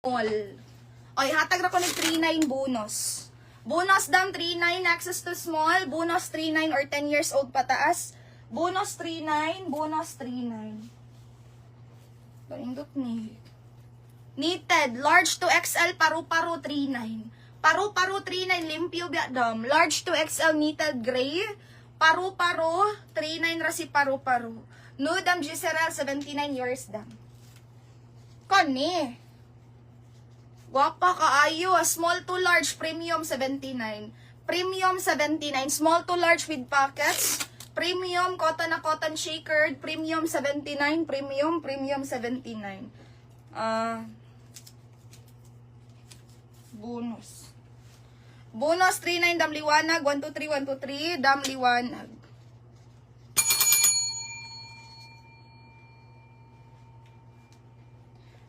All. Oy, hatag ra ko ng 39 bonus. Bonus dam 39 access to small, bonus 39 or 10 years old pataas. Bonus 39, bonus 39. Paindot ni. Knitted, large to XL, paru-paro 39. Paru-paro 39, limpyo biya dam. Large to XL knitted gray. Paru-paro 39 ra si paru-paro. Nude dam Giselle 79 years dam. Kani. Guwapa kaayo, small to large, premium 79. Premium 79, small to large with pockets. Premium, cotton na cotton shakered. Premium 79, premium 79. Bonus. Bonus 39, dam liwanag. 123, 123, dam liwanag.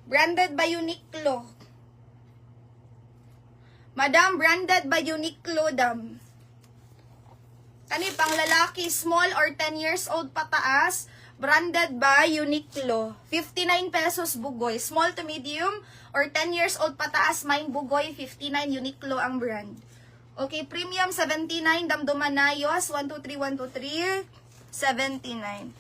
Branded by Uniqlo. Madam, branded by Uniqlo, dam. Kani pang lalaki, small or 10 years old pataas, branded by Uniqlo. 59 pesos bugoy. Small to medium or 10 years old pataas, main bugoy, 59 Uniqlo ang brand. Okay, premium 79, dam Dumanayos, 123, 123, 79.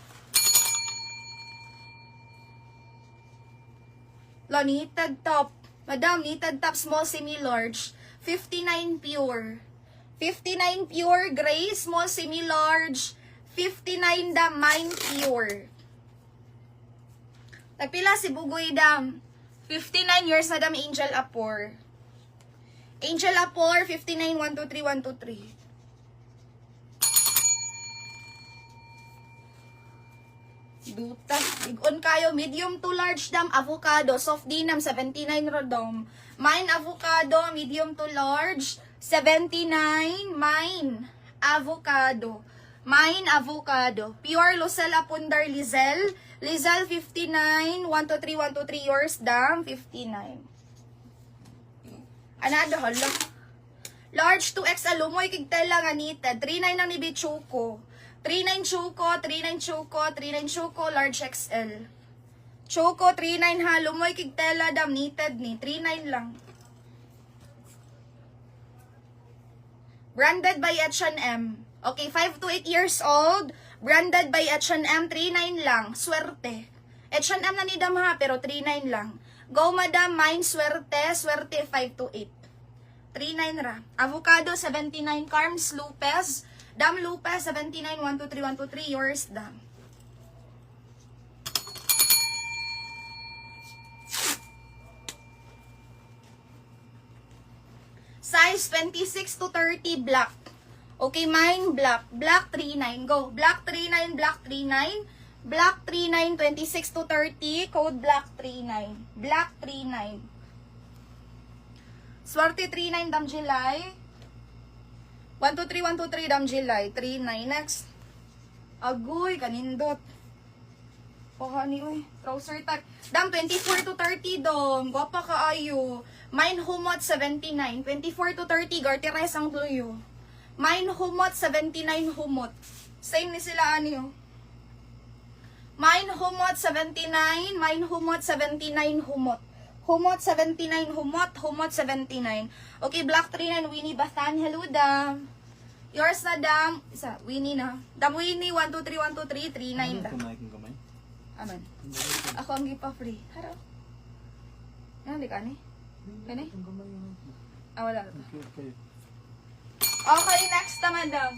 Knitted top. Madam, knitted top, small, semi-large. 59 pure. 59 pure gray, small, semi-large. 59 dam, mine pure. Nagpila si Bugoy dam. 59 years na dam, Angel Apor. Angel Apor, 59, 123, 123. Duta. Big-on kayo. Medium to large dam, avocado. Soft dinam, 79 rodom. Mine avocado, medium to large, 79. Mine avocado. Mine avocado. Pure Lucella Pundar Lizelle. Lizelle 59. 123, 123 yours dam, 59. Anado, hala. Large to XL. Lumoy kigtela nga knitted. 39 ang ni Bichuko. 39 Chuko, 39 Chuko, 39 Chuko, large XL. Choco, 39 ha. Lumoy kigtela dam, knitted ni. 39 lang. Branded by H&M. Okay, 5 to 8 years old. Branded by H&M, 39 lang. Swerte. H&M na ni dam ha, pero 39 lang. Go madam, mine swerte. Swerte, 5 to 8. 39 ra. Avocado, 79. Carms Lopez. Dam Lopez, 79. 123, 123. Yours, dam. Size 26 to 30, black. Okay, mine, black. Black 39. Go. Black 39, black 39. Black 39, 26 to 30. Code black 39. Black 39. Swerte 39, dam July. 123, 123, dam July. 39. Next. Agoy, kanindot. O, honey, uy. Trouser tag. Dam, 24 to 30, dom. Gwapa kaayo. Mine humot, 79. 24 to 30, gartires ang tuyo. Mine humot, 79 humot. Same ni sila, anyo. Mine humot, 79. Mine humot, 79 humot. Humot, 79 humot. Humot, 79. Okay, black 39, Winnie Bathan. Hello, dam. Yours na, dam. Isa, Winnie na. Dam Winnie, 123, 123, 39, dam. Aman. Ako ang gipa-free. Harap. Ano, di ka ni? Gani? Ah, wala. Okay, next naman, dam.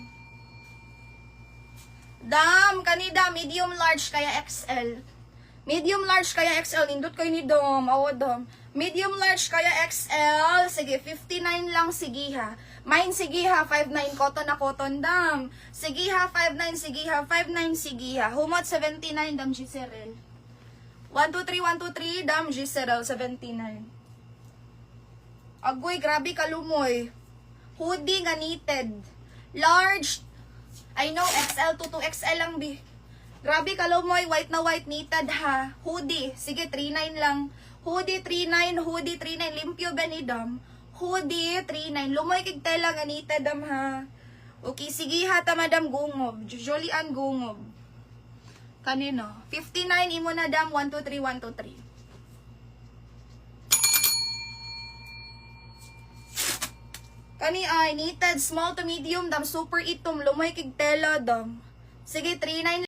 Dam, kanida, medium large kaya XL. Medium large kaya XL. Indot kayo ni dam. Awa, dam. Medium large kaya XL. Sige, 59 lang, sige ha. Mine, sige ha, 59. Cotton na cotton, dam. Sige ha, 59. Sige ha, 59. Sige ha. Humot, 79, dam Giselle. 123, 123, dam Giselle, 79. Agoy, grabe kalumoy. Hoodie nga knitted. Large. I know, XL to XL lang di. Grabe kalumoy, white na white knitted ha. Hoodie, sige 39 lang. Hoodie 39, hoodie 39. Limpyo benidam. Hoodie 39. Lumoy kigtela nga knitted dam ha. Okay, sige ha ta madam gungob. Usually an gungob. Kanino? 59 imo na dam, 123, 123. Kani ay knitted small to medium dam super itom lumay kig tela dam. Sige 39